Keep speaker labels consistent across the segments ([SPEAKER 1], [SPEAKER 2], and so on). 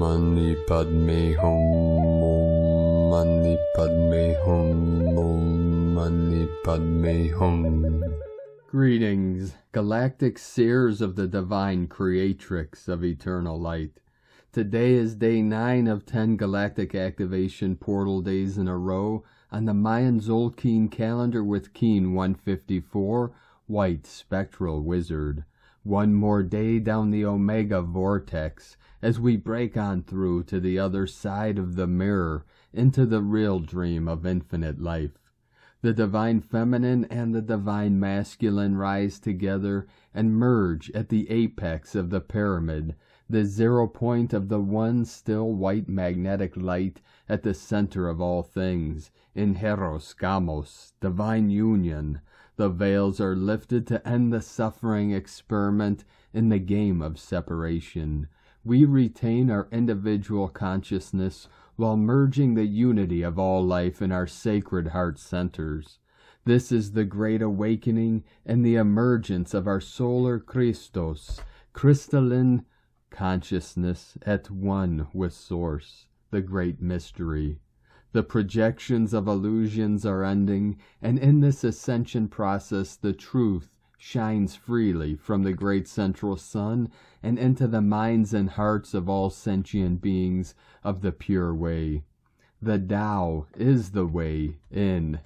[SPEAKER 1] Mani Padme Hum, Om Mani Padme Hum, Om Mani Padme Hum.
[SPEAKER 2] Greetings, galactic seers of the divine creatrix of eternal light. Today is day 9 of 10 galactic activation portal days in a row on the Mayan Zolkeen calendar with Keen 154, White Spectral Wizard. One more day down the Omega Vortex as we break on through to the other side of the mirror into the real dream of infinite life. The divine feminine and the divine masculine rise together and merge at the apex of the pyramid, the 0 point of the one still white magnetic light at the center of all things, in Heros Gamos, divine union. The veils are lifted to end the suffering experiment in the game of separation. We retain our individual consciousness while merging the unity of all life in our sacred heart centers. This is the great awakening and the emergence of our solar Christos, crystalline consciousness at one with Source, the great mystery. The projections of illusions are ending, and in this ascension process the truth shines freely from the great central sun and into the minds and hearts of all sentient beings of the pure way. The Tao is the way in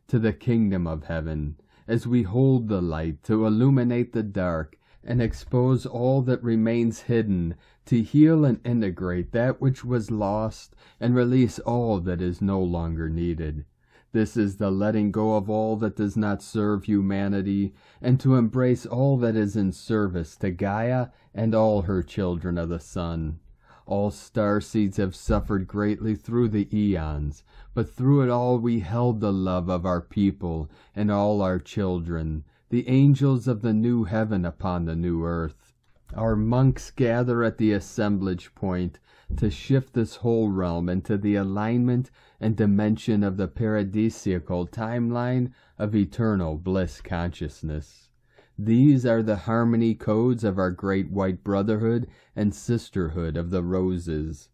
[SPEAKER 2] to the kingdom of heaven, as we hold the light to illuminate the dark and expose all that remains hidden, to heal and integrate that which was lost and release all that is no longer needed. This is the letting go of all that does not serve humanity, and to embrace all that is in service to Gaia and all her children of the sun. All starseeds have suffered greatly through the eons, but through it all we held the love of our people and all our children, the angels of the new heaven upon the new earth. Our monks gather at the assemblage point to shift this whole realm into the alignment and dimension of the paradisiacal timeline of eternal bliss consciousness. These are the harmony codes of our great white brotherhood and sisterhood of the roses.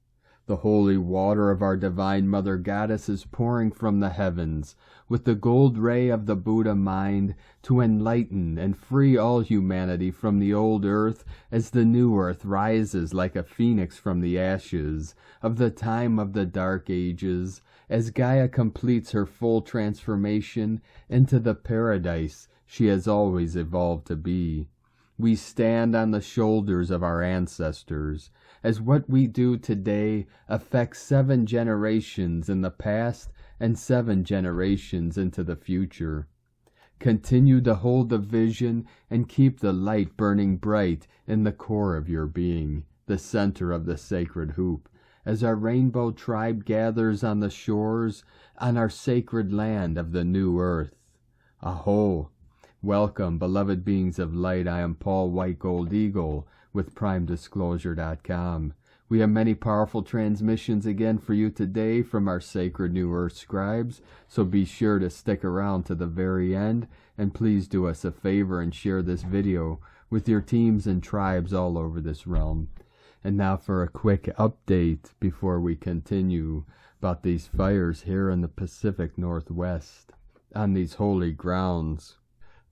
[SPEAKER 2] The holy water of our divine mother goddess is pouring from the heavens with the gold ray of the Buddha mind to enlighten and free all humanity from the old earth as the new earth rises like a phoenix from the ashes of the time of the dark ages, as Gaia completes her full transformation into the paradise she has always evolved to be. We stand on the shoulders of our ancestors, as what we do today affects 7 generations in the past and 7 generations into the future. Continue to hold the vision and keep the light burning bright in the core of your being, the center of the sacred hoop, as our rainbow tribe gathers on the shores on our sacred land of the new earth. Aho! Welcome, beloved beings of light. I am Paul White Gold Eagle with PrimeDisclosure.com. We have many powerful transmissions again for you today from our sacred New Earth scribes, so be sure to stick around to the very end, and please do us a favor and share this video with your teams and tribes all over this realm. And now for a quick update before we continue about these fires here in the Pacific Northwest on these holy grounds.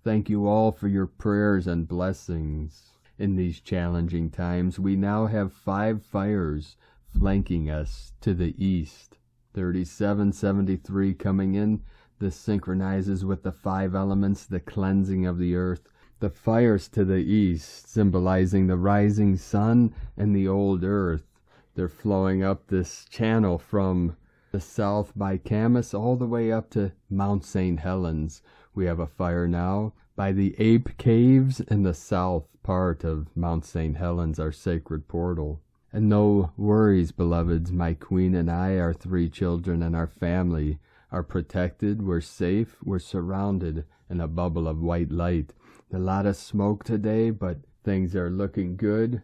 [SPEAKER 2] Thank you all for your prayers and blessings. In these challenging times, we now have 5 fires flanking us to the east. 3773 coming in. This synchronizes with the 5 elements, the cleansing of the earth. The fires to the east, symbolizing the rising sun and the old earth. They're flowing up this channel from the south by Camas all the way up to Mount St. Helens. We have a fire now by the Ape Caves in the south part of Mount St. Helens, our sacred portal. And no worries, beloveds, my queen and I, our 3 children and our family are protected, we're safe, we're surrounded in a bubble of white light. A lot of smoke today, but things are looking good.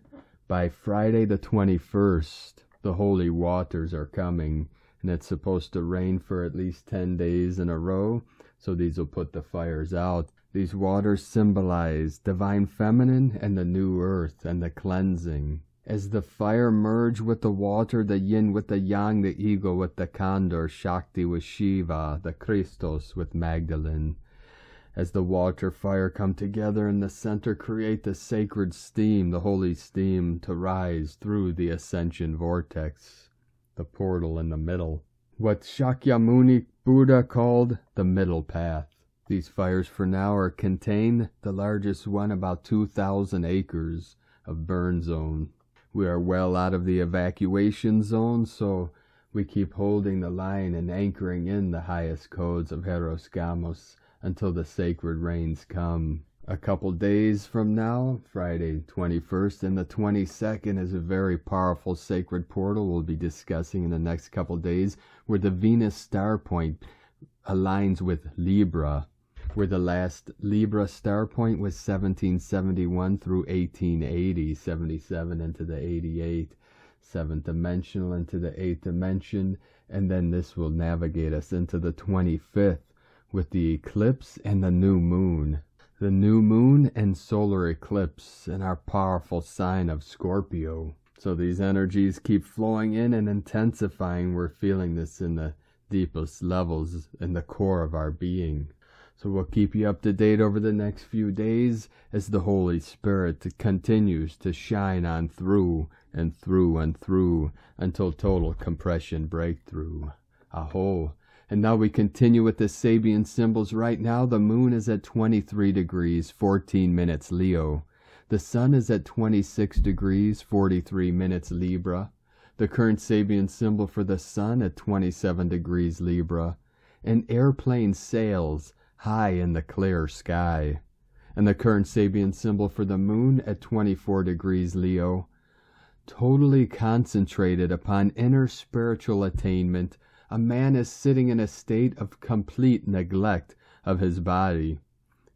[SPEAKER 2] By Friday the 21st, the holy waters are coming, and it's supposed to rain for at least 10 days in a row. So these will put the fires out. These waters symbolize divine feminine and the new earth and the cleansing. As the fire merge with the water, the yin with the yang, the ego with the Condor, Shakti with Shiva, the Christos with Magdalene. As the water fire come together in the center, create the sacred steam, the holy steam, to rise through the ascension vortex, the portal in the middle. What Shakyamuni Buddha called the middle path. These fires for now are contained, the largest one about 2,000 acres of burn zone. We are well out of the evacuation zone, so we keep holding the line and anchoring in the highest codes of Heros Gamos until the sacred rains come. A couple days from now, Friday 21st and the 22nd, is a very powerful sacred portal we'll be discussing in the next couple days, where the Venus star point aligns with Libra, where the last Libra star point was 1771 through 1880, 77 into the 88, 7th dimensional into the 8th dimension, and then this will navigate us into the 25th with the eclipse and the new moon. The new moon and solar eclipse in our powerful sign of Scorpio. So these energies keep flowing in and intensifying. We're feeling this in the deepest levels in the core of our being. So we'll keep you up to date over the next few days as the Holy Spirit continues to shine on through and through and through until total compression breakthrough. Aho. And now we continue with the Sabian symbols. Right now the moon is at 23 degrees, 14 minutes Leo. The sun is at 26 degrees, 43 minutes Libra. The current Sabian symbol for the sun at 27 degrees Libra. An airplane sails high in the clear sky. And the current Sabian symbol for the moon at 24 degrees Leo. Totally concentrated upon inner spiritual attainment, a man is sitting in a state of complete neglect of his body.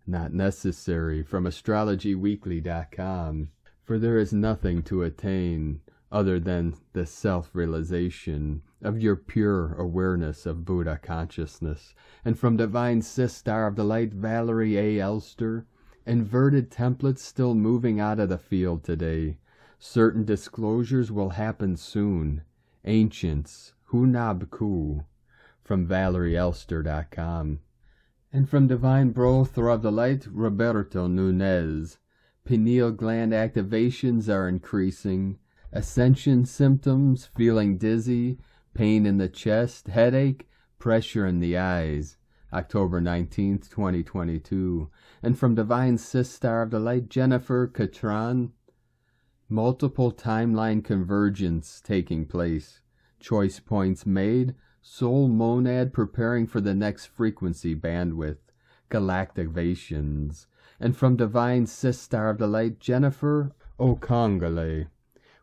[SPEAKER 2] Not necessary, from astrologyweekly.com. For there is nothing to attain other than the self-realization of your pure awareness of Buddha consciousness. And from Divine Sister of the Light, Valerie A. Elster, inverted templates still moving out of the field today. Certain disclosures will happen soon. Ancients, Hunab Ku, from ValerieElster.com. And from Divine Brother of the Light, Roberto Nunez, pineal gland activations are increasing. Ascension symptoms, feeling dizzy, pain in the chest, headache, pressure in the eyes. October 19th, 2022. And from Divine Sister of the Light, Jennifer Catron, multiple timeline convergence taking place. Choice points made, soul monad preparing for the next frequency bandwidth, galactivations. And from Divine Sister of the Light, Jennifer Okongale,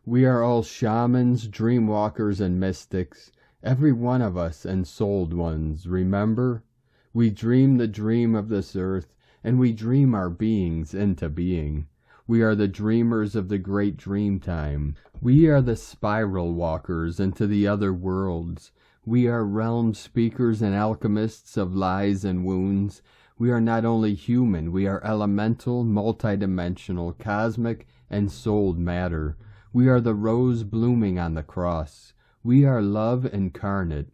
[SPEAKER 2] we are all shamans, dreamwalkers, and mystics, every one of us ensouled ones, remember? We dream the dream of this earth, and we dream our beings into being. We are the dreamers of the great dream time. We are the spiral walkers into the other worlds. We are realm speakers and alchemists of lies and wounds. We are not only human, we are elemental, multidimensional, cosmic, and souled matter. We are the rose blooming on the cross. We are love incarnate.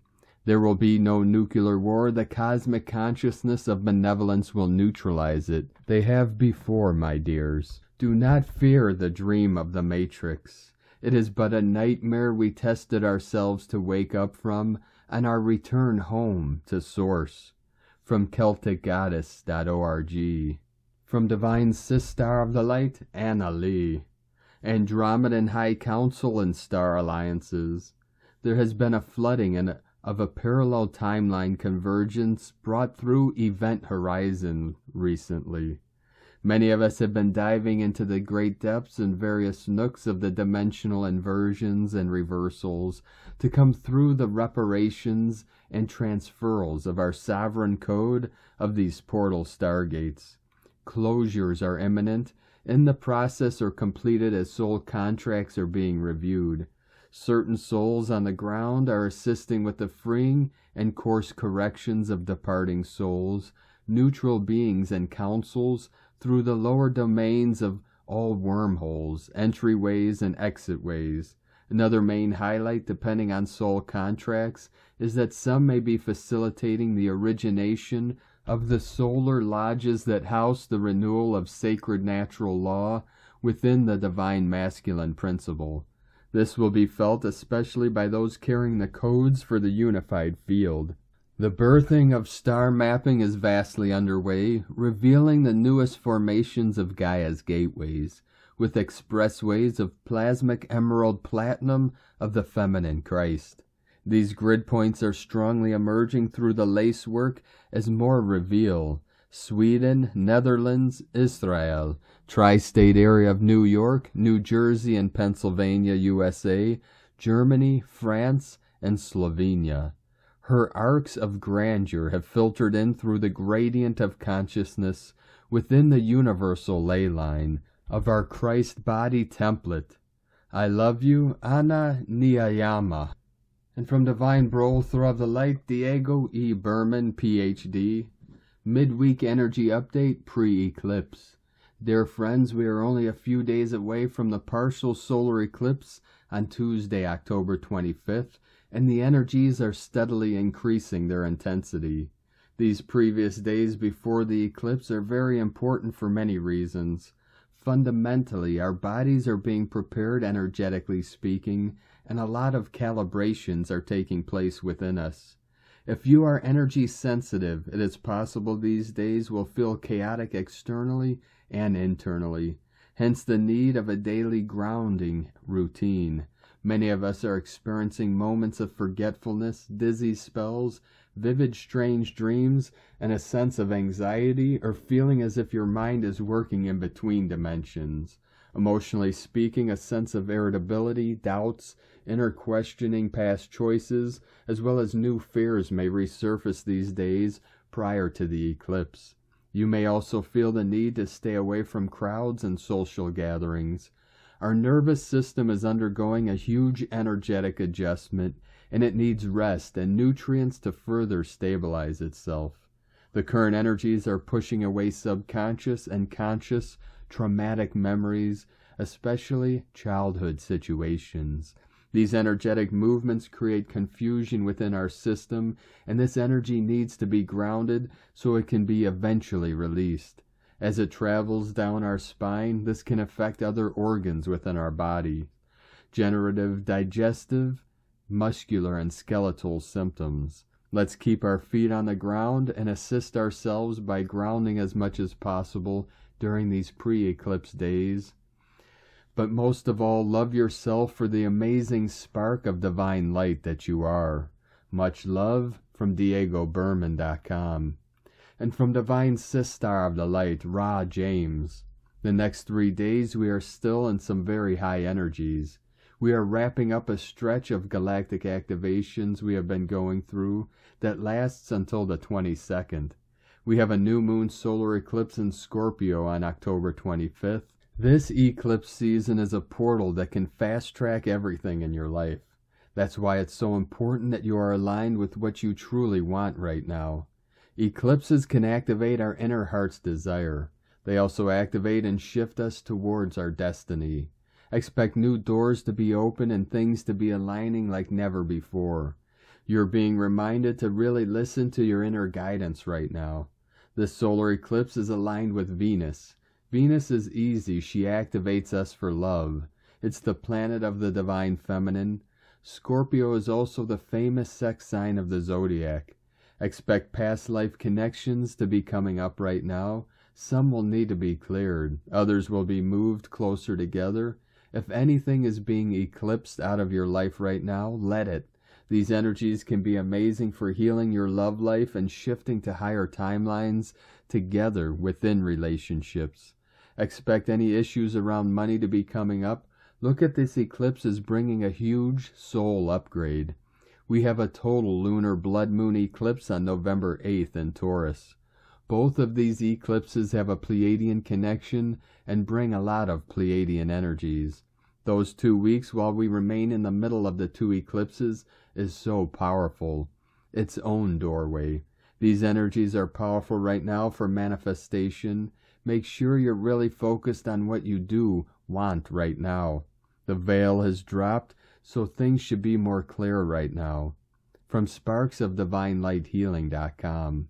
[SPEAKER 2] There will be no nuclear war. The cosmic consciousness of benevolence will neutralize it. They have before, my dears. Do not fear the dream of the Matrix. It is but a nightmare we tested ourselves to wake up from on our return home to Source. From CelticGoddess.org. From Divine Sister of the Light, Anna Lee. Andromedan High Council and Star Alliances. There has been a flooding of a parallel timeline convergence brought through Event Horizon recently. Many of us have been diving into the great depths and various nooks of the dimensional inversions and reversals to come through the reparations and transferals of our sovereign code of these portal stargates. Closures are imminent, in the process or completed as soul contracts are being reviewed. Certain souls on the ground are assisting with the freeing and course corrections of departing souls, neutral beings and councils through the lower domains of all wormholes, entryways, and exitways. Another main highlight, depending on soul contracts, is that some may be facilitating the origination of the solar lodges that house the renewal of sacred natural law within the divine masculine principle. This will be felt especially by those carrying the codes for the unified field. The birthing of star mapping is vastly underway, revealing the newest formations of Gaia's gateways, with expressways of plasmic emerald platinum of the feminine Christ. These grid points are strongly emerging through the lacework as more reveal. Sweden, Netherlands, Israel, tri-state area of New York, New Jersey, and Pennsylvania, USA, Germany, France, and Slovenia. Her arcs of grandeur have filtered in through the gradient of consciousness within the universal ley line of our Christ body template. I love you, Anna Niyayama. And from Divine Brothra of the Light, Diego E. Berman, Ph.D., Midweek Energy Update, Pre-Eclipse. Dear friends, we are only a few days away from the partial solar eclipse on Tuesday, October 25th, and the energies are steadily increasing their intensity. These previous days before the eclipse are very important for many reasons. Fundamentally, our bodies are being prepared energetically speaking, and a lot of calibrations are taking place within us. If you are energy sensitive, it is possible these days will feel chaotic externally and internally, hence the need of a daily grounding routine. Many of us are experiencing moments of forgetfulness, dizzy spells, vivid strange dreams, and a sense of anxiety or feeling as if your mind is working in between dimensions. Emotionally speaking, a sense of irritability, doubts, inner questioning past choices, as well as new fears may resurface these days prior to the eclipse. You may also feel the need to stay away from crowds and social gatherings. Our nervous system is undergoing a huge energetic adjustment, and it needs rest and nutrients to further stabilize itself. The current energies are pushing away subconscious and conscious traumatic memories, especially childhood situations. These energetic movements create confusion within our system, and this energy needs to be grounded so it can be eventually released. As it travels down our spine, this can affect other organs within our body. Generative, digestive, muscular, and skeletal symptoms. Let's keep our feet on the ground and assist ourselves by grounding as much as possible during these pre-eclipse days. But most of all, love yourself for the amazing spark of divine light that you are. Much love from DiegoBerman.com. And from Divine Sistar of the Light, Ra James. The next 3 days we are still in some very high energies. We are wrapping up a stretch of galactic activations we have been going through that lasts until the 22nd. We have a new moon solar eclipse in Scorpio on October 25th. This eclipse season is a portal that can fast-track everything in your life. That's why it's so important that you are aligned with what you truly want right now. Eclipses can activate our inner heart's desire. They also activate and shift us towards our destiny. Expect new doors to be open and things to be aligning like never before. You're being reminded to really listen to your inner guidance right now. This solar eclipse is aligned with Venus. Venus is easy. She activates us for love. It's the planet of the divine feminine. Scorpio is also the famous sex sign of the zodiac. Expect past life connections to be coming up right now. Some will need to be cleared. Others will be moved closer together. If anything is being eclipsed out of your life right now, let it. These energies can be amazing for healing your love life and shifting to higher timelines together within relationships. Expect any issues around money to be coming up. Look at this eclipse as bringing a huge soul upgrade. We have a total lunar blood moon eclipse on November 8th in Taurus. Both of these eclipses have a Pleiadian connection and bring a lot of Pleiadian energies. Those 2 weeks while we remain in the middle of the 2 eclipses is so powerful. Its own doorway. These energies are powerful right now for manifestation, Make sure you're really focused on what you do want right now. The veil has dropped, so things should be more clear right now. From sparksofdivinelighealing.com.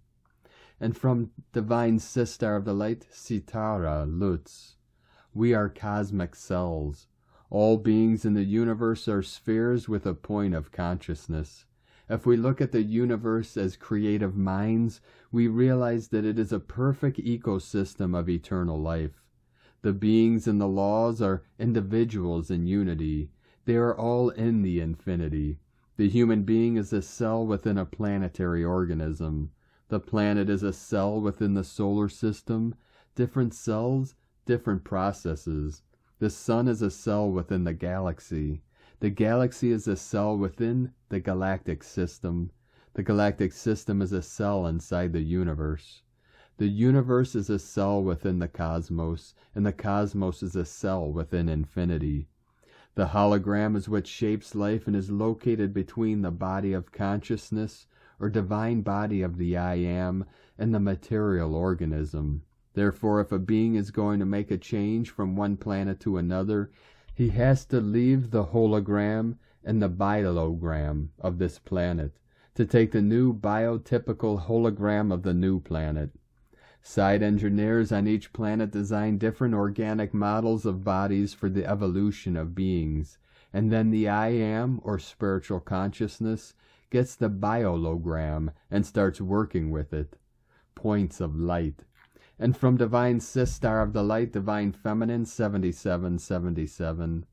[SPEAKER 2] And from Divine Sister of the Light, Sitara Lutz. We are cosmic cells. All beings in the universe are spheres with a point of consciousness. If we look at the universe as creative minds, we realize that it is a perfect ecosystem of eternal life. The beings and the laws are individuals in unity. They are all in the infinity. The human being is a cell within a planetary organism. The planet is a cell within the solar system. Different cells, different processes. The sun is a cell within the galaxy. The galaxy is a cell within the galactic system. The galactic system is a cell inside the universe. The universe is a cell within the cosmos, and the cosmos is a cell within infinity. The hologram is what shapes life and is located between the body of consciousness, or divine body of the I Am, and the material organism. Therefore, if a being is going to make a change from one planet to another, he has to leave the hologram and the biologram of this planet to take the new biotypical hologram of the new planet. Side engineers on each planet design different organic models of bodies for the evolution of beings, and then the I Am, or spiritual consciousness, gets the biologram and starts working with it. Points of light. And from Divine Sister of the Light, Divine Feminine 7777,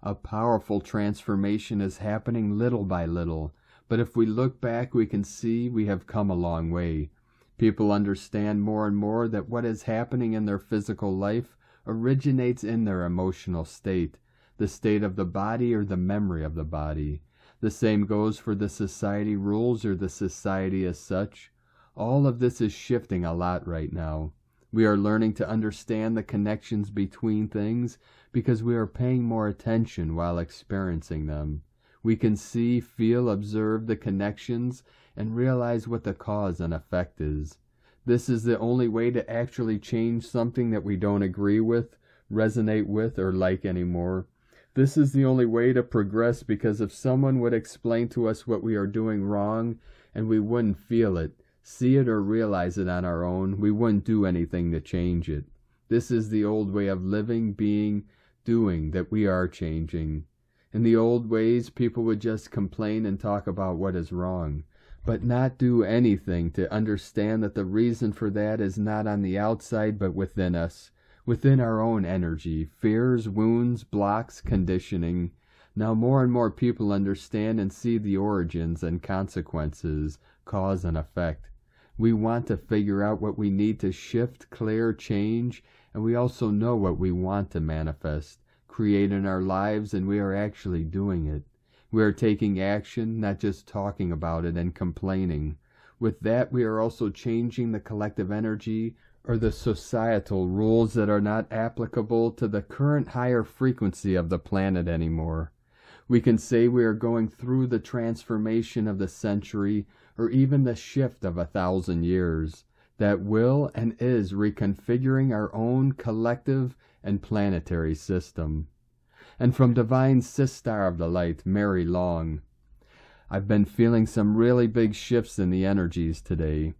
[SPEAKER 2] a powerful transformation is happening little by little, but if we look back we can see we have come a long way. People understand more and more that what is happening in their physical life originates in their emotional state, the state of the body or the memory of the body. The same goes for the society rules or the society as such. All of this is shifting a lot right now. We are learning to understand the connections between things because we are paying more attention while experiencing them. We can see, feel, observe the connections, and realize what the cause and effect is. This is the only way to actually change something that we don't agree with, resonate with, or like anymore. This is the only way to progress, because if someone would explain to us what we are doing wrong and we wouldn't feel it, see it, or realize it on our own, we wouldn't do anything to change it. This is the old way of living, being, doing that we are changing. In the old ways, people would just complain and talk about what is wrong, but not do anything to understand that the reason for that is not on the outside but within us, within our own energy, fears, wounds, blocks, conditioning. Now more and more people understand and see the origins and consequences, cause and effect. We want to figure out what we need to shift, clear, change, and we also know what we want to manifest, create in our lives, and we are actually doing it. We are taking action, not just talking about it and complaining. With that, we are also changing the collective energy or the societal rules that are not applicable to the current higher frequency of the planet anymore. We can say we are going through the transformation of the century or even the shift of 1,000 years that will and is reconfiguring our own collective and planetary system. And from Divine Sister of the Light, Mary Long, I've been feeling some really big shifts in the energies today.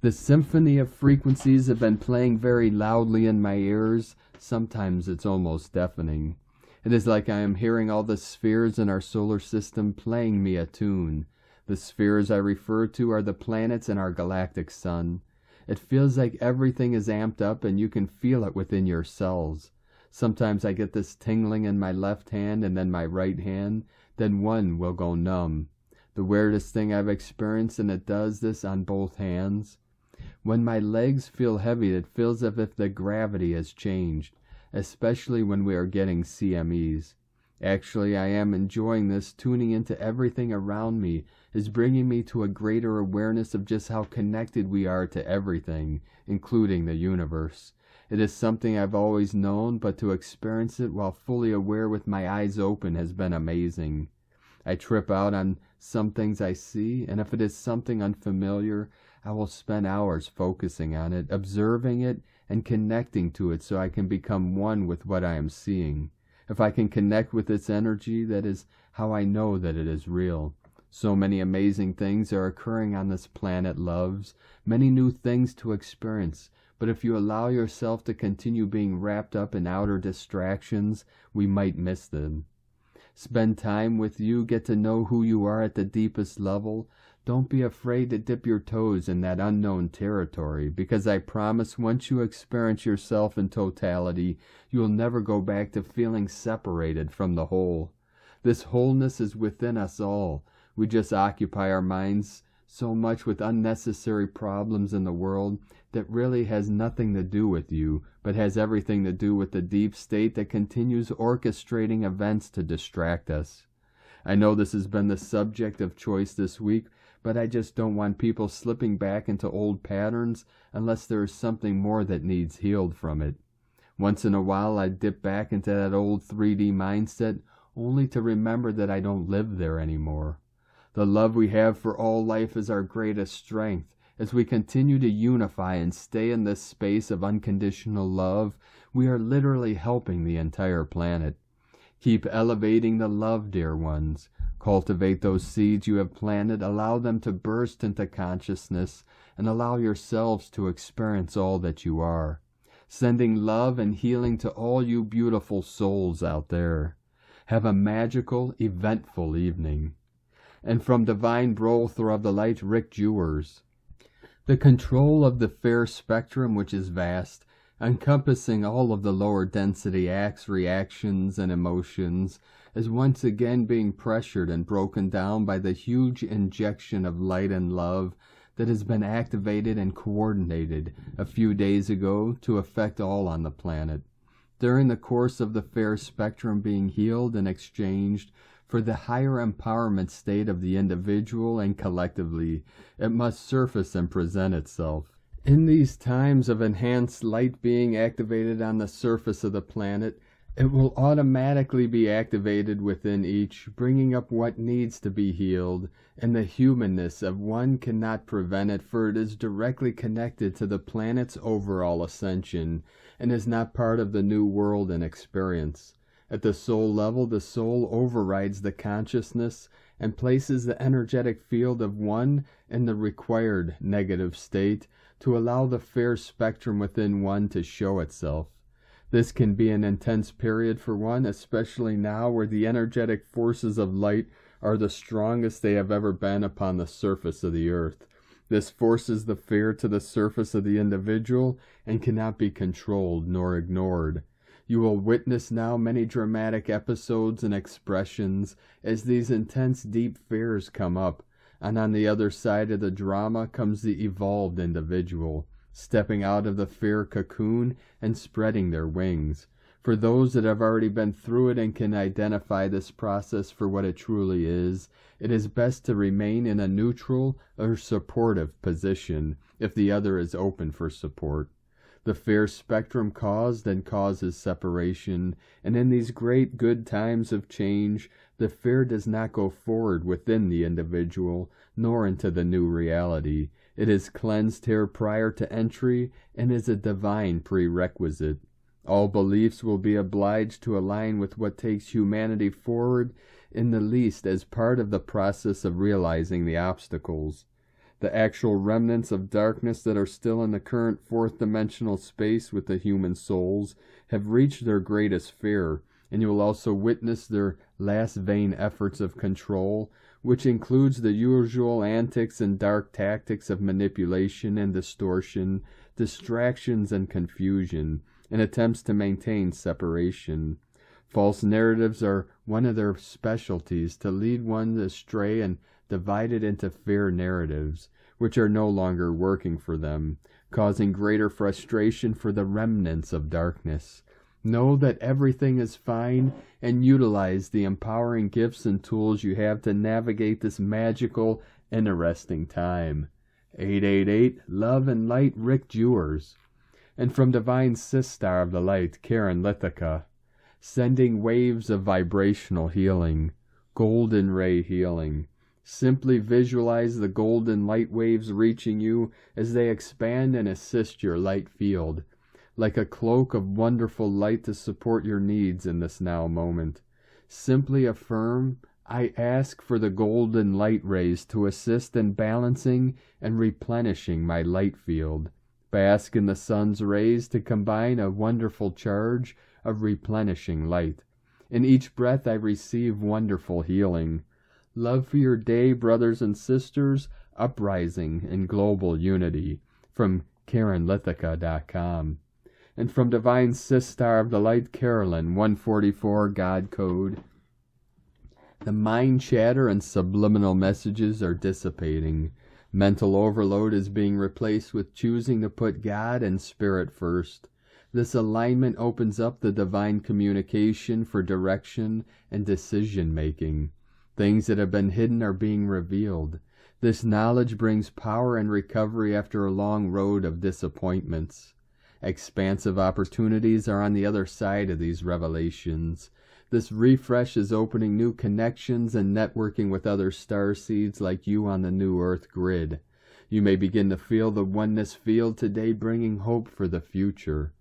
[SPEAKER 2] The symphony of frequencies have been playing very loudly in my ears. Sometimes it's almost deafening. It is like I am hearing all the spheres in our solar system playing me a tune. The spheres I refer to are the planets in our galactic sun. It feels like everything is amped up and you can feel it within your cells. Sometimes I get this tingling in my left hand and then my right hand, then one will go numb. The weirdest thing I've experienced, and it does this on both hands. When my legs feel heavy, it feels as if the gravity has changed, especially when we are getting CMEs. Actually, I am enjoying this. Tuning into everything around me is bringing me to a greater awareness of just how connected we are to everything, including the universe. It is something I've always known, but to experience it while fully aware with my eyes open has been amazing. I trip out on some things I see, and if it is something unfamiliar, I will spend hours focusing on it, observing it, and connecting to it so I can become one with what I am seeing. If I can connect with its energy, that is how I know that it is real. So many amazing things are occurring on this planet, loves, many new things to experience. But if you allow yourself to continue being wrapped up in outer distractions, we might miss them. Spend time with you, get to know who you are at the deepest level. Don't be afraid to dip your toes in that unknown territory, because I promise once you experience yourself in totality, you will never go back to feeling separated from the whole. This wholeness is within us all. We just occupy our minds so much with unnecessary problems in the world that really has nothing to do with you, but has everything to do with the deep state that continues orchestrating events to distract us. I know this has been the subject of choice this week, but I just don't want people slipping back into old patterns unless there is something more that needs healed from it. Once in a while I dip back into that old 3D mindset, only to remember that I don't live there anymore. The love we have for all life is our greatest strength. As we continue to unify and stay in this space of unconditional love, we are literally helping the entire planet. Keep elevating the love, dear ones. Cultivate those seeds you have planted, allow them to burst into consciousness, and allow yourselves to experience all that you are. Sending love and healing to all you beautiful souls out there. Have a magical, eventful evening. And from Divine Brother of the Light, Rick Jewers. The control of the fair spectrum, which is vast, encompassing all of the lower density acts, reactions, and emotions, is once again being pressured and broken down by the huge injection of light and love that has been activated and coordinated a few days ago to affect all on the planet. During the course of the fair spectrum being healed and exchanged for the higher empowerment state of the individual and collectively, it must surface and present itself. In these times of enhanced light being activated on the surface of the planet, it will automatically be activated within each, bringing up what needs to be healed, and the humanness of one cannot prevent it, for it is directly connected to the planet's overall ascension, and is not part of the new world and experience. At the soul level, the soul overrides the consciousness and places the energetic field of one in the required negative state to allow the fair spectrum within one to show itself. This can be an intense period for one, especially now where the energetic forces of light are the strongest they have ever been upon the surface of the earth. This forces the fear to the surface of the individual and cannot be controlled nor ignored. You will witness now many dramatic episodes and expressions as these intense deep fears come up, and on the other side of the drama comes the evolved individual, stepping out of the fear cocoon and spreading their wings. For those that have already been through it and can identify this process for what it truly is, it is best to remain in a neutral or supportive position if the other is open for support. The fair spectrum caused and causes separation, and in these great good times of change, the fear does not go forward within the individual, nor into the new reality. It is cleansed here prior to entry, and is a divine prerequisite. All beliefs will be obliged to align with what takes humanity forward, in the least as part of the process of realizing the obstacles. The actual remnants of darkness that are still in the current fourth-dimensional space with the human souls have reached their greatest fear, and you will also witness their last vain efforts of control, which includes the usual antics and dark tactics of manipulation and distortion, distractions and confusion, and attempts to maintain separation. False narratives are one of their specialties, to lead one astray and divided into fear narratives, which are no longer working for them, causing greater frustration for the remnants of darkness. Know that everything is fine, and utilize the empowering gifts and tools you have to navigate this magical, interesting time. 888, Love and Light, Rick Jewers. And from Divine Sister of the Light, Karen Lithica, sending waves of vibrational healing. golden ray healing. Simply visualize the golden light waves reaching you as they expand and assist your light field, like a cloak of wonderful light to support your needs in this now moment. Simply affirm, I ask for the golden light rays to assist in balancing and replenishing my light field. Bask in the sun's rays to combine a wonderful charge of replenishing light. In each breath I receive wonderful healing. Love for your day, brothers and sisters, uprising in global unity. From KarenLithica.com. And from Divine Sistar of the Light, Carolyn, 144 God Code. The mind chatter and subliminal messages are dissipating. Mental overload is being replaced with choosing to put God and Spirit first. This alignment opens up the divine communication for direction and decision-making. Things that have been hidden are being revealed. This knowledge brings power and recovery after a long road of disappointments. Expansive opportunities are on the other side of these revelations. This refresh is opening new connections and networking with other starseeds like you on the new Earth grid. You may begin to feel the oneness field today, bringing hope for the future.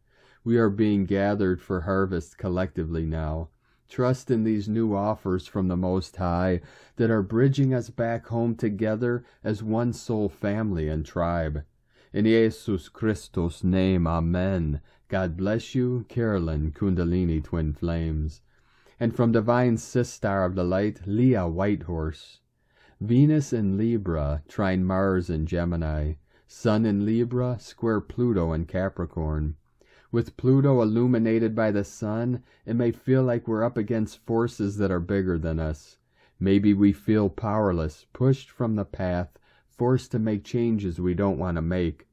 [SPEAKER 2] We are being gathered for harvest collectively now. Trust in these new offers from the Most High that are bridging us back home together as one soul family and tribe. In Jesus Christos' name, Amen. God bless you, Carolyn, Kundalini Twin Flames. And from Divine Sistar of the Light, Leah Whitehorse. Venus in Libra, trine Mars in Gemini. Sun in Libra, square Pluto in Capricorn. With Pluto illuminated by the sun, it may feel like we're up against forces that are bigger than us. Maybe we feel powerless, pushed from the path, forced to make changes we don't want to make.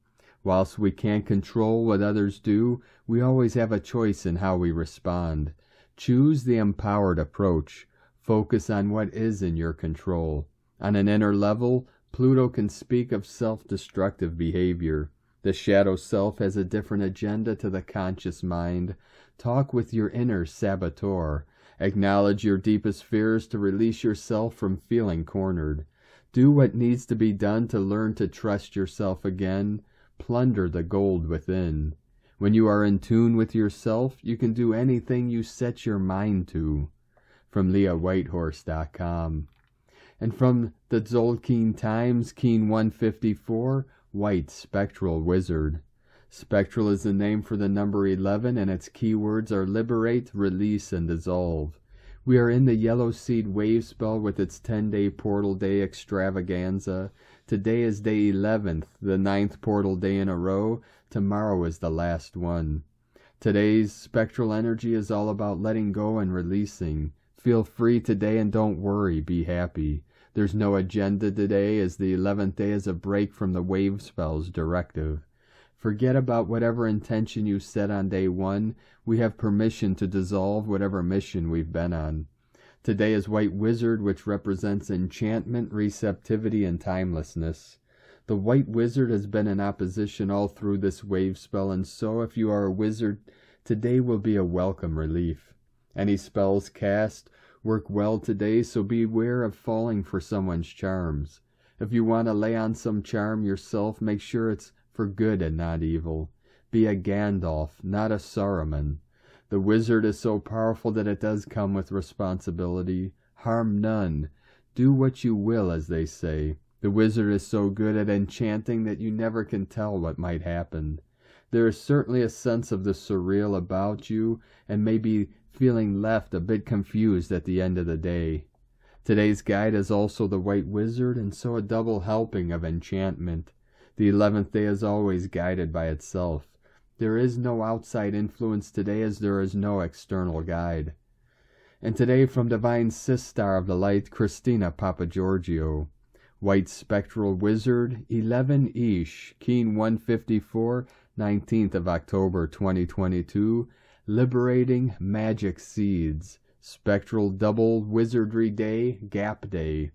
[SPEAKER 2] Whilst we can't control what others do, we always have a choice in how we respond. Choose the empowered approach. Focus on what is in your control. On an inner level, Pluto can speak of self-destructive behavior. The shadow self has a different agenda to the conscious mind. Talk with your inner saboteur. Acknowledge your deepest fears to release yourself from feeling cornered. Do what needs to be done to learn to trust yourself again. Plunder the gold within. When you are in tune with yourself, you can do anything you set your mind to. From LeahWhitehorse.com. And from the Tzolk'in Times, Keen 154, White Spectral Wizard. Spectral is the name for the number 11, and its keywords are liberate, release, and dissolve. We are in the Yellow Seed wave spell with its 10-day portal day extravaganza. Today is day 11th, the 9th portal day in a row. Tomorrow is the last one. Today's spectral energy is all about letting go and releasing. Feel free today and don't worry, be happy. There's no agenda today, as the 11th day is a break from the wave spell's directive. Forget about whatever intention you set on day 1. We have permission to dissolve whatever mission we've been on. Today is White Wizard, which represents enchantment, receptivity, and timelessness. The White Wizard has been in opposition all through this wave spell, and so if you are a wizard, today will be a welcome relief. Any spells cast work well today, so beware of falling for someone's charms. If you want to lay on some charm yourself, make sure it's for good and not evil. Be a Gandalf, not a Saruman. The wizard is so powerful that it does come with responsibility. Harm none. Do what you will, as they say. The wizard is so good at enchanting that you never can tell what might happen. There is certainly a sense of the surreal about you, and maybe feeling left a bit confused at the end of the day. Today's guide is also the White Wizard, and so a double helping of enchantment. The 11th day is always guided by itself. There is no outside influence today, as there is no external guide. And today from Divine Sistar of the Light, Christina Papagiorgio. White Spectral Wizard, 11 Ish, Keen 154, 19th of October 2022, Liberating Magic Seeds, Spectral Double Wizardry Day, Gap Day,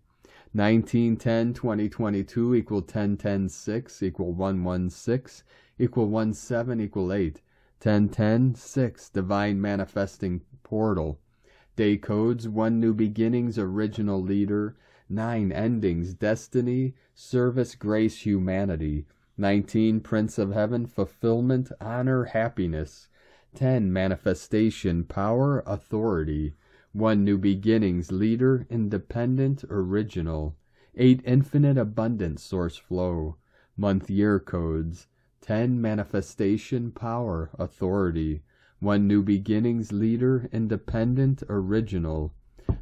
[SPEAKER 2] 1910-2022 equal 10-10-6 equal 1-1-6 equal 1-7 equal 8, 10-10-6 Divine Manifesting Portal, Day codes: 1 New Beginnings, Original Leader. 9 Endings, Destiny, Service, Grace, Humanity. 19 Prince of Heaven, Fulfillment, Honor, Happiness. 10 Manifestation, Power, Authority. 1 New Beginnings, Leader, Independent, Original. 8 Infinite Abundant, Source Flow. Month Year codes: 10 Manifestation, Power, Authority. 1 New Beginnings, Leader, Independent, Original.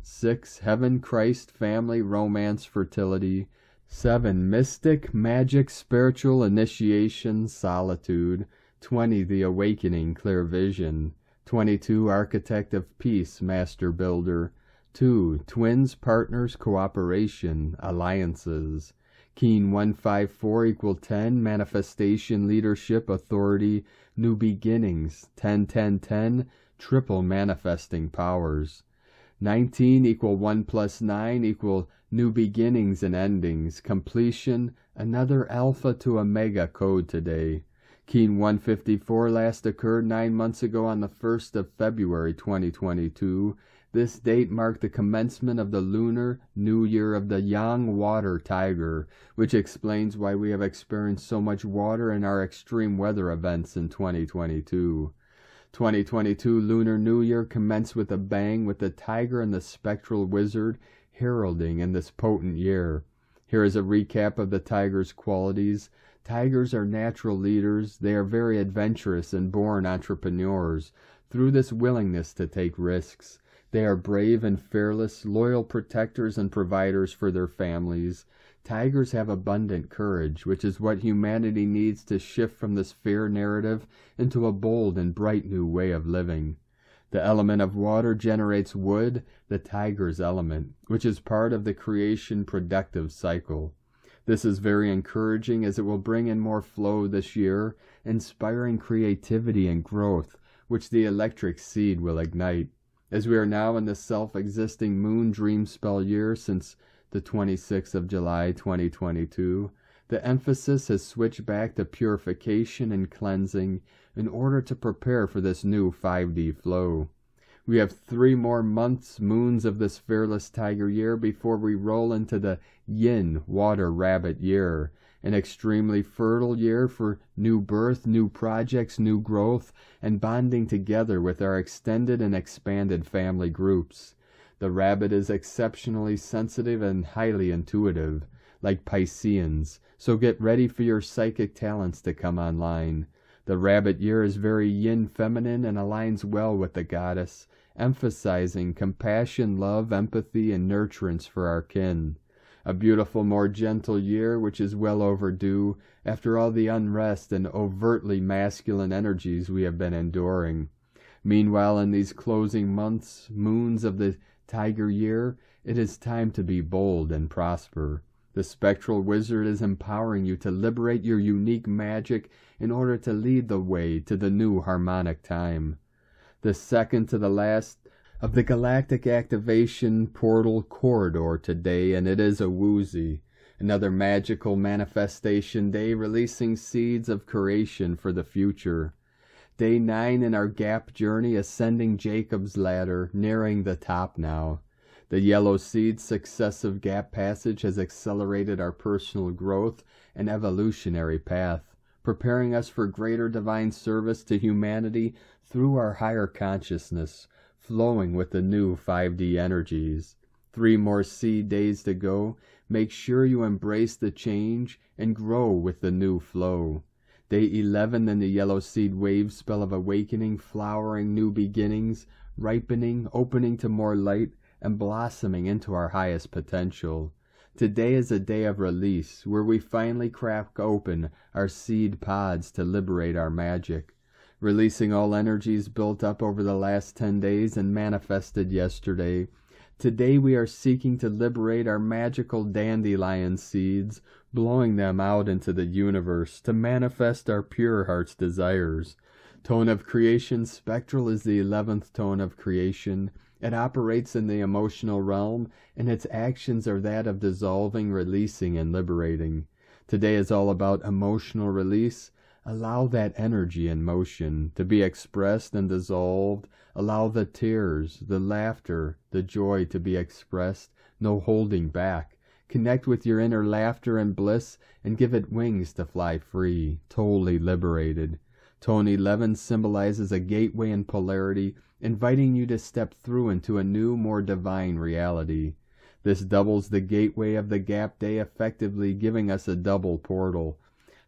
[SPEAKER 2] 6 Heaven, Christ, Family, Romance, Fertility. 7 Mystic, Magic, Spiritual, Initiation, Solitude. 20 The Awakening, Clear Vision. 22 Architect of Peace, Master Builder. 2 Twins, Partners, Cooperation, Alliances. Keen 154 = 10 Manifestation, Leadership, Authority, New Beginnings. 10 10 10 Triple Manifesting Powers. 19 = 1 + 9 = New Beginnings and Endings, Completion, another Alpha to Omega code today. Keen 154 last occurred 9 months ago on the 1st of February 2022. This date marked the commencement of the lunar new year of the Yang Water Tiger, which explains why we have experienced so much water in our extreme weather events in 2022. 2022 Lunar New Year commenced with a bang, with the Tiger and the Spectral Wizard heralding in this potent year. Here is a recap of the Tiger's qualities. Tigers are natural leaders. They are very adventurous and born entrepreneurs. Through this willingness to take risks, they are brave and fearless, loyal protectors and providers for their families. Tigers have abundant courage, which is what humanity needs to shift from this fear narrative into a bold and bright new way of living. The element of water generates wood, the tiger's element, which is part of the creation productive cycle. This is very encouraging, as it will bring in more flow this year, inspiring creativity and growth, which the electric seed will ignite. As we are now in the self-existing moon dream spell year since the 26th of July 2022, the emphasis has switched back to purification and cleansing in order to prepare for this new 5D flow. We have 3 more months, moons of this fearless tiger year before we roll into the yin water rabbit year, an extremely fertile year for new birth, new projects, new growth, and bonding together with our extended and expanded family groups. The rabbit is exceptionally sensitive and highly intuitive, like Pisceans, so get ready for your psychic talents to come online. The rabbit year is very yin feminine and aligns well with the goddess, emphasizing compassion, love, empathy, and nurturance for our kin. A beautiful, more gentle year, which is well overdue after all the unrest and overtly masculine energies we have been enduring. Meanwhile, in these closing months, moons of the tiger year, it is time to be bold and prosper. The Spectral Wizard is empowering you to liberate your unique magic in order to lead the way to the new harmonic time. The second to the last of the galactic activation portal corridor today, and it is a woozy, another magical manifestation day, releasing seeds of creation for the future. Day 9 in our gap journey, ascending Jacob's ladder, nearing the top now. The yellow seed's successive gap passage has accelerated our personal growth and evolutionary path, preparing us for greater divine service to humanity through our higher consciousness, flowing with the new 5D energies. 3 more seed days to go. Make sure you embrace the change and grow with the new flow. Day 11 in the yellow seed wave spell of awakening, flowering, new beginnings, ripening, opening to more light, and blossoming into our highest potential. Today is a day of release, where we finally crack open our seed pods to liberate our magic. Releasing all energies built up over the last 10 days and manifested yesterday. Today we are seeking to liberate our magical dandelion seeds, blowing them out into the universe to manifest our pure heart's desires. Tone of creation spectral is the 11th tone of creation. It operates in the emotional realm, and its actions are that of dissolving, releasing, and liberating. Today is all about emotional release. Allow that energy in motion to be expressed and dissolved. Allow the tears, the laughter, the joy to be expressed, no holding back. Connect with your inner laughter and bliss and give it wings to fly free, totally liberated. Tone 11 symbolizes a gateway in polarity, inviting you to step through into a new, more divine reality. This doubles the gateway of the gap day, effectively giving us a double portal.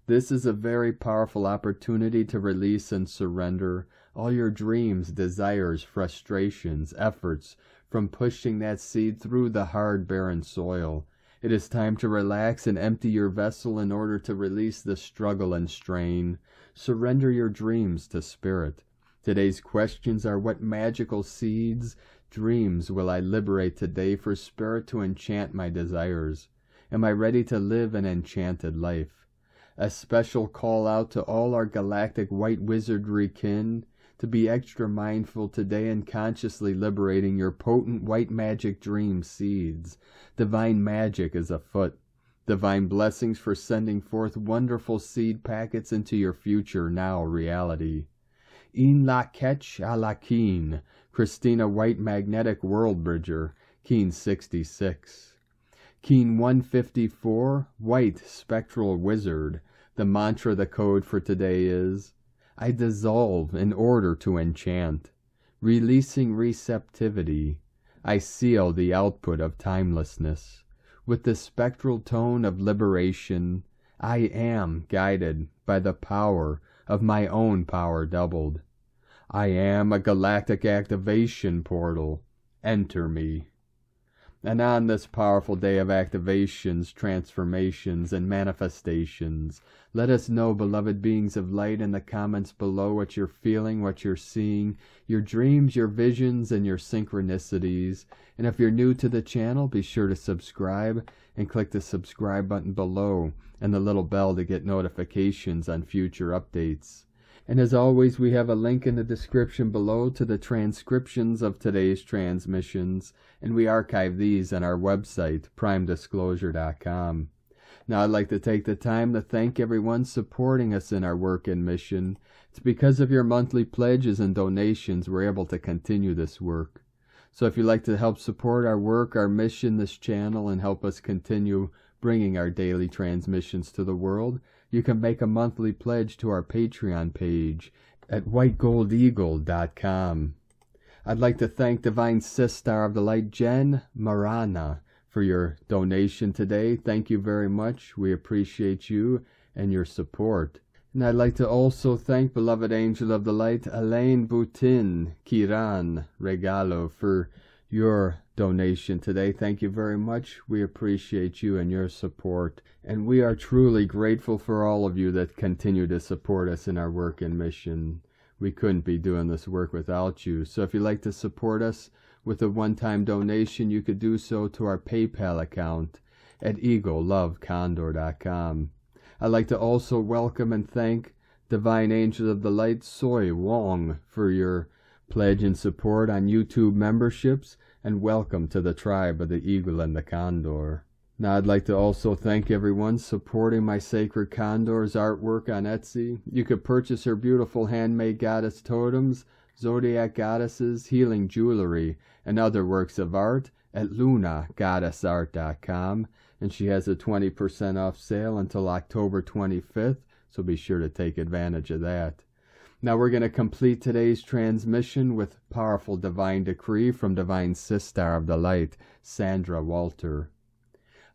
[SPEAKER 2] This is a very powerful opportunity to release and surrender all your dreams, desires, frustrations, efforts from pushing that seed through the hard, barren soil. It is time to relax and empty your vessel in order to release the struggle and strain. Surrender your dreams to Spirit. Today's questions are: what magical seeds, dreams will I liberate today for Spirit to enchant my desires? Am I ready to live an enchanted life? A special call out to all our galactic white wizardry kin to be extra mindful today and consciously liberating your potent white magic dream seeds. Divine magic is afoot. Divine blessings for sending forth wonderful seed packets into your future now reality. In la ketch a la keen, Christina White Magnetic World Bridger, Keen 66. Keen 154, White Spectral Wizard. The mantra, the code for today is: I dissolve in order to enchant. Releasing receptivity, I seal the output of timelessness. With the spectral tone of liberation, I am guided by the power of my own power doubled. I am a galactic activation portal. Enter me. And on this powerful day of activations, transformations, and manifestations, let us know, beloved beings of light, in the comments below what you're feeling, what you're seeing, your dreams, your visions, and your synchronicities. And if you're new to the channel, be sure to subscribe and click the subscribe button below and the little bell to get notifications on future updates. And as always, we have a link in the description below to the transcriptions of today's transmissions, and we archive these on our website, primedisclosure.com. Now, I'd like to take the time to thank everyone supporting us in our work and mission. It's because of your monthly pledges and donations we're able to continue this work. So if you'd like to help support our work, our mission, this channel, and help us continue bringing our daily transmissions to the world, you can make a monthly pledge to our Patreon page at whitegoldeagle.com. I'd like to thank Divine Sister of the Light, Jen Marana, for your donation today. Thank you very much. We appreciate you and your support. And I'd like to also thank beloved Angel of the Light, Elaine Boutin Kiran Regalo, for your donation today. Thank you very much. We appreciate you and your support. And we are truly grateful for all of you that continue to support us in our work and mission. We couldn't be doing this work without you. So if you'd like to support us with a one-time donation, you could do so to our PayPal account at egolovecondor.com. I'd like to also welcome and thank Divine Angel of the Light, Soy Wong, for your pledge and support on YouTube memberships, and welcome to the tribe of the Eagle and the Condor. Now I'd like to also thank everyone supporting my Sacred Condor's artwork on Etsy. You could purchase her beautiful handmade goddess totems, zodiac goddesses, healing jewelry, and other works of art at lunagoddessart.com, and she has a 20% off sale until October 25th, so be sure to take advantage of that. Now we're going to complete today's transmission with powerful divine decree from Divine Sister of the Light, Sandra Walter.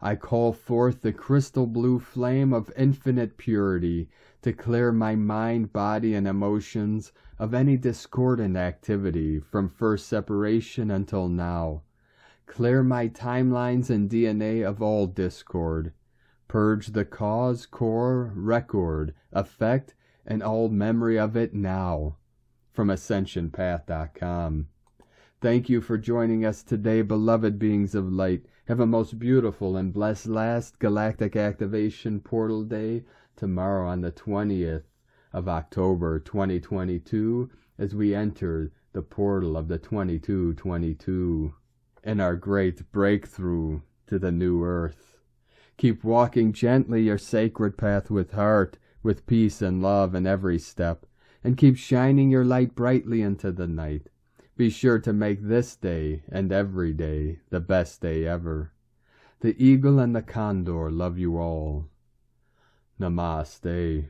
[SPEAKER 2] I call forth the crystal blue flame of infinite purity to clear my mind, body, and emotions of any discordant activity from first separation until now. Clear my timelines and DNA of all discord. Purge the cause, core, record, effect, and all memory of it now. From AscensionPath.com. Thank you for joining us today, beloved beings of light. Have a most beautiful and blessed last galactic activation portal day tomorrow on the 20th of October 2022 as we enter the portal of the 2222 in our great breakthrough to the new earth. Keep walking gently your sacred path with heart, with peace and love in every step, and keep shining your light brightly into the night. Be sure to make this day and every day the best day ever. The eagle and the condor love you all. Namaste.